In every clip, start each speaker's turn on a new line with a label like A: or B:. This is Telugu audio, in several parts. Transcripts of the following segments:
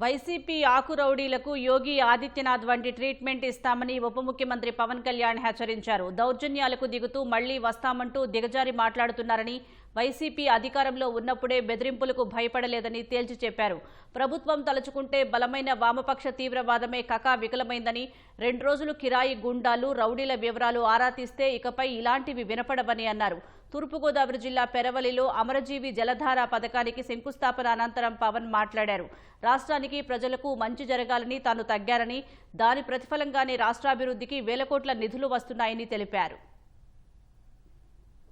A: వైసీపీ ఆకు రౌడీలకు యోగి ఆదిత్యనాథ్ వంటి ట్రీట్మెంట్ ఇస్తామని ఉప ముఖ్యమంత్రి పవన్ కళ్యాణ్ హెచ్చరించారు. దౌర్జన్యాలకు దిగుతూ మళ్లీ వస్తామంటూ దిగజారి మాట్లాడుతున్నారని, వైసీపీ అధికారంలో ఉన్నప్పుడే బెదిరింపులకు భయపడలేదని తేల్చి చెప్పారు. ప్రభుత్వం తలుచుకుంటే బలమైన వామపక్ష తీవ్రవాదమే కకావికలమైందని, 2 రోజులు కిరాయి గుండాలు, రౌడీల వివరాలు ఆరా తీస్తే ఇకపై ఇలాంటివి వినపడవని అన్నారు. తూర్పుగోదావరి జిల్లా పెరవలిలో అమరజీవి జలధార పథకానికి శంకుస్థాపన అనంతరం పవన్ మాట్లాడారు. రాష్ట్రానికి ప్రజలకు మంచి జరగాలని తాను తగ్గారని, దాని ప్రతిఫలంగానే రాష్ట్రాభివృద్ధికి వేల కోట్ల నిధులు వస్తున్నాయని తెలిపారు.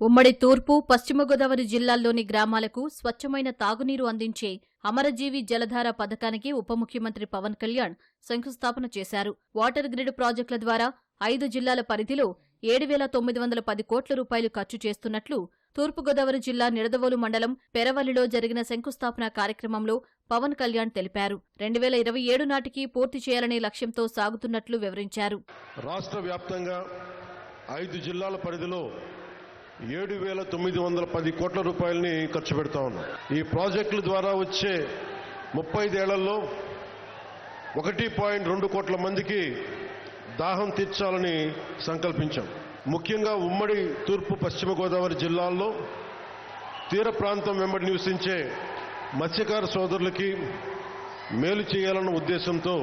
B: ఉమ్మడి తూర్పు, పశ్చిమ గోదావరి జిల్లాల్లోని గ్రామాలకు స్వచ్ఛమైన తాగునీరు అందించే అమరజీవి జలధార పథకానికి ఉప ముఖ్యమంత్రి పవన్ కళ్యాణ్ శంకుస్థాపన చేశారు. వాటర్ గ్రిడ్ ప్రాజెక్టుల ద్వారా 5 జిల్లాల పరిధిలో 7,910 కోట్ల రూపాయలు ఖర్చు చేస్తున్నట్లు తూర్పుగోదావరి జిల్లా నిడదవోలు మండలం పెరవలిలో జరిగిన శంకుస్థాపన కార్యక్రమంలో పవన్ కళ్యాణ్ తెలిపారు. 2027 నాటికి పూర్తి చేయాలనే లక్ష్యంతో సాగుతున్నట్లు వివరించారు.
C: రాష్ట్ర వ్యాప్తంగా 5 జిల్లాల పరిధిలో 7,910 కోట్ల రూపాయలని ఖర్చు పెడతా ఉన్నాం. ఈ ప్రాజెక్టుల ద్వారా వచ్చే 35 ఏళ్లలో 1.2 కోట్ల మందికి దాహం తీర్చాలని సంకల్పించాం. ముఖ్యంగా ఉమ్మడి తూర్పు, పశ్చిమ గోదావరి జిల్లాల్లో తీర ప్రాంతం వెంబడి నివసించే మత్స్యకార సోదరులకి మేలు చేయాలన్న ఉద్దేశంతో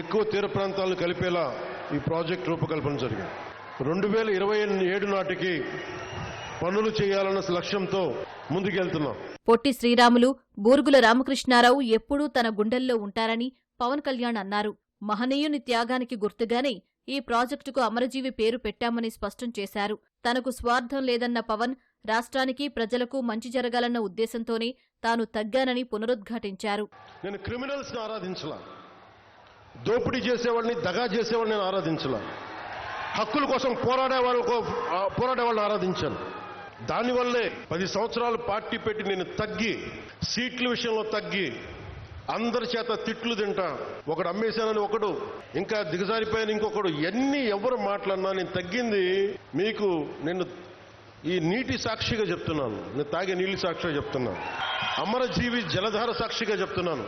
C: ఎక్కువ తీర ప్రాంతాలను కలిపేలా ఈ ప్రాజెక్టు రూపకల్పన జరిగింది. 2027 నాటికి పనులు చేయాలన్న లక్ష్యంతో ముందుకెళ్తున్నాం.
B: పొట్టి శ్రీరాములు, బూరుగుల రామకృష్ణారావు ఎప్పుడూ తన గుండెల్లో ఉంటారని పవన్ కళ్యాణ్ అన్నారు. మహనీయుని త్యాగానికి గుర్తుగానే ఈ ప్రాజెక్టుకు అమరజీవి పేరు పెట్టామని స్పష్టం చేశారు. తనకు స్వార్థం లేదన్న పవన్, రాష్ట్రానికి ప్రజలకు మంచి జరగాలన్న ఉద్దేశంతోనే తాను తగ్గానని పునరుద్ఘాటించారు.
C: నేను క్రిమినల్స్ ని ఆరాధించలా, దోపిడీ చేసేవాడిని, దగా చేసేవాడిని నేను ఆరాధించలా, హక్కుల కోసం పోరాడే వాళ్ళని ఆరాధించాను. దానివల్లే 10 సంవత్సరాలు పార్టీ పెట్టి నేను తగ్గి, సీట్ల విషయంలో తగ్గి, అందరి చేత తిట్లు తింటా, ఒకడు అమ్మేశానని ఒకడు, ఇంకా దిగజారిపోయాను ఇంకొకడు, ఎవరు మాట్లాడినా నేను తగ్గింది మీకు నేను ఈ నీటి సాక్షిగా చెప్తున్నాను, నేను తాగే నీళ్లు సాక్షిగా చెప్తున్నాను, అమరజీవి జలధార సాక్షిగా చెప్తున్నాను.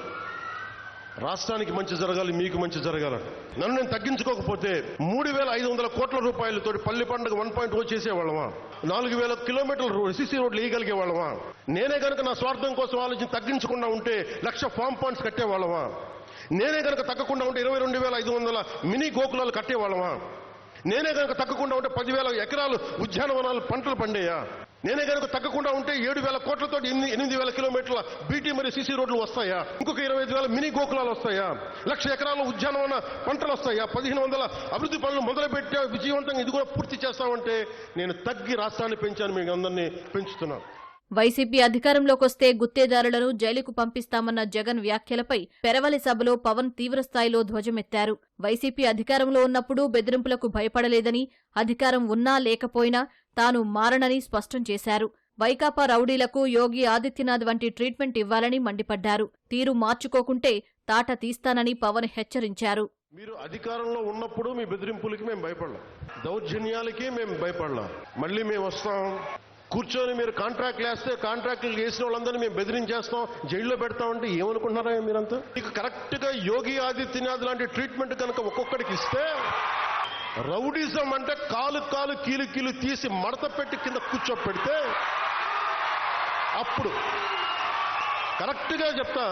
C: రాష్ట్రానికి మంచి జరగాలి, మీకు మంచి జరగాలని నన్ను నేను తగ్గించుకోకపోతే 3,500 కోట్ల రూపాయలతో పల్లి పండుగ 1.0 చేసేవాళ్ళమా? 4,000 కిలోమీటర్లు ఎస్సీసీ రోడ్లు వేయగలిగే వాళ్ళమా? నేనే కనుక నా స్వార్థం కోసం ఆలోచన తగ్గించకుండా ఉంటే 1,00,000 ఫామ్ పాండ్స్ కట్టేవాళ్ళమా? నేనే కనుక తగ్గకుండా ఉంటే 22,500 మినీ గోకులాలు కట్టేవాళ్ళమా? నేనే కనుక తగ్గకుండా ఉంటే 10,000 ఎకరాలు ఉద్యానవనాలు పంటలు పండేయా? నేనే కనుక తగ్గకుండా ఉంటే 7,000 కోట్లతో 8,000 కిలోమీటర్ల బీటీ మరియు సీసీ రోడ్లు వస్తాయా? ఇంకొక 25,000 మినీ గోకులాలు వస్తాయా? 1,00,000 ఎకరాల ఉద్యానవన పంటలు వస్తాయా? 1,500 అభివృద్ధి పనులు మొదలుపెట్టా, విజయవంతంగా ఇది కూడా పూర్తి చేస్తామంటే నేను తగ్గి రాష్ట్రాన్ని పెంచాను, మీకు అందరినీ పెంచుతున్నాను.
B: వైసీపీ అధికారంలోకొస్తే గుత్తేదారులను జైలుకు పంపిస్తామన్న జగన్ వ్యాఖ్యలపై పెరవలి సభలో పవన్ తీవ్రస్థాయిలో ధ్వజమెత్తారు. వైసీపీ అధికారంలో ఉన్నప్పుడు బెదిరింపులకు భయపడలేదని, అధికారం ఉన్నా లేకపోయినా తాను మారనని స్పష్టం చేశారు. వైకాపా రౌడీలకు యోగి ఆదిత్యనాథ్ వంటి ట్రీట్మెంట్ ఇవ్వాలని మండిపడ్డారు. తీరు మార్చుకోకుంటే తాట తీస్తానని పవన్ హెచ్చరించారు.
C: మీరు అధికారంలో ఉన్నప్పుడు మీ బెదిరింపులకి మేము భయపడలా, దౌర్జన్యాలకి మేము భయపడలా. మళ్ళీ మేము వస్తాం, కూర్చొని మీరు కాంట్రాక్ట్లు వేస్తే కాంట్రాక్టులు వేసిన వాళ్ళందరినీ మేము బెదిరించేస్తాం, జైల్లో పెడతామంటే ఏమనుకుంటున్నారా మీరంతా? మీకు కరెక్ట్గా యోగి ఆదిత్యనాథ్ లాంటి ట్రీట్మెంట్ కనుక ఒక్కొక్కడికి ఇస్తే, రౌడీజం అంటే కాలు కీలు తీసి మడత పెట్టి కింద కూర్చోపెడితే అప్పుడు కరెక్ట్గా చెప్తా,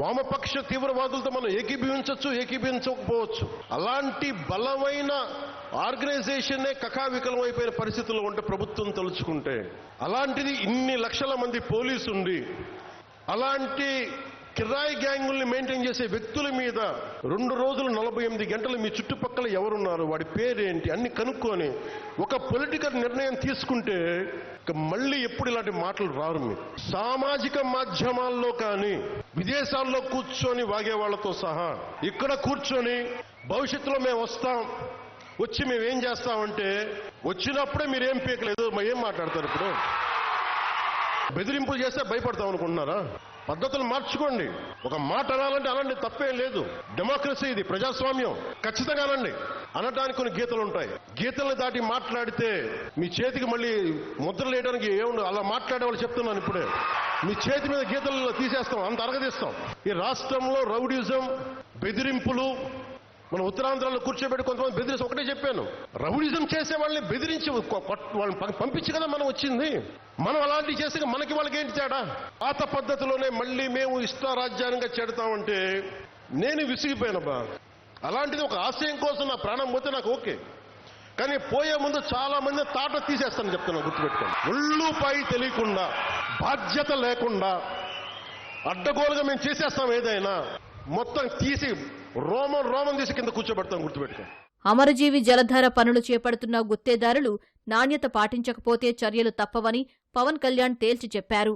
C: వామపక్ష తీవ్రవాదులతో మనం ఏకీభవించకపోవచ్చు. అలాంటి బలమైన ఆర్గనైజేషన్నే కకావికలం అయిపోయిన పరిస్థితుల్లో ఉంటే ప్రభుత్వం తలుచుకుంటే, అలాంటిది ఇన్ని లక్షల మంది పోలీసు ఉండి అలాంటి కిరాయి గ్యాంగుల్ని మెయింటైన్ చేసే వ్యక్తుల మీద 2 రోజులు 48 గంటలు మీ చుట్టుపక్కల ఎవరున్నారు, వాడి పేరేంటి అన్ని కనుక్కొని ఒక పొలిటికల్ నిర్ణయం తీసుకుంటే మళ్ళీ ఎప్పుడు ఇలాంటి మాటలు రారు. మీరు సామాజిక మాధ్యమాల్లో కానీ విదేశాల్లో కూర్చొని వాగే వాళ్లతో సహా ఇక్కడ కూర్చొని భవిష్యత్తులో మేము వస్తాం, వచ్చి మేమేం చేస్తామంటే, వచ్చినప్పుడే మీరేం పీకలేదు ఏం మాట్లాడతారు? ఇప్పుడు బెదిరింపులు చేస్తే భయపడతాం అనుకుంటున్నారా? పద్ధతులు మార్చుకోండి. ఒక మాట అనాలంటే అలాంటి తప్పేం లేదు. డెమోక్రసీ, ఇది ప్రజాస్వామ్యం. ఖచ్చితంగా అనండి. అనటానికి కొన్ని గీతలు ఉంటాయి. గీతలను దాటి మాట్లాడితే మీ చేతికి మళ్ళీ ముద్రలు వేయడానికి ఏముండదు. అలా మాట్లాడే వాళ్ళు చెప్తున్నాను ఇప్పుడే. మీ చేతి మీద గీతలు తీసేస్తాం, అంత అరగదీస్తాం. ఈ రాష్ట్రంలో రౌడీజం, బెదిరింపులు, మన ఉత్తరాంధ్రలో కూర్చోబెట్టి కొంతమంది బెదిరించి ఒకటే చెప్పాను, రౌడీజం చేసే వాళ్ళని బెదిరించి వాళ్ళని పంపించి కదా మనం వచ్చింది. మనం అలాంటివి చేస్తే మనకి వాళ్ళకి ఏంటి తేడా? పాత పద్ధతిలోనే మళ్ళీ మేము ఇష్టారాజ్యాంగంగా చెడతామంటే నేను విసిగిపోయానబ్బా. అలాంటిది ఒక ఆశయం కోసం నా ప్రాణం పోతే నాకు ఓకే, కానీ పోయే ముందు చాలా మంది తాట తీసేస్తానని చెప్తున్నాను, గుర్తుపెట్టుకోండి. ఒళ్ళుపై తెలియకుండా, బాధ్యత లేకుండా అడ్డగోలుగా మేము చేసేస్తాం. ఏదైనా మొత్తం తీసి రోమం తీసి కింద కూర్చోబెడతాం, గుర్తుపెట్టుకోండి.
B: అమరజీవి జలధార పనులు చేపడుతున్న గుత్తేదారులు నాణ్యత పాటించకపోతే చర్యలు తప్పవని పవన్ కళ్యాణ్ తేల్చి చెప్పారు.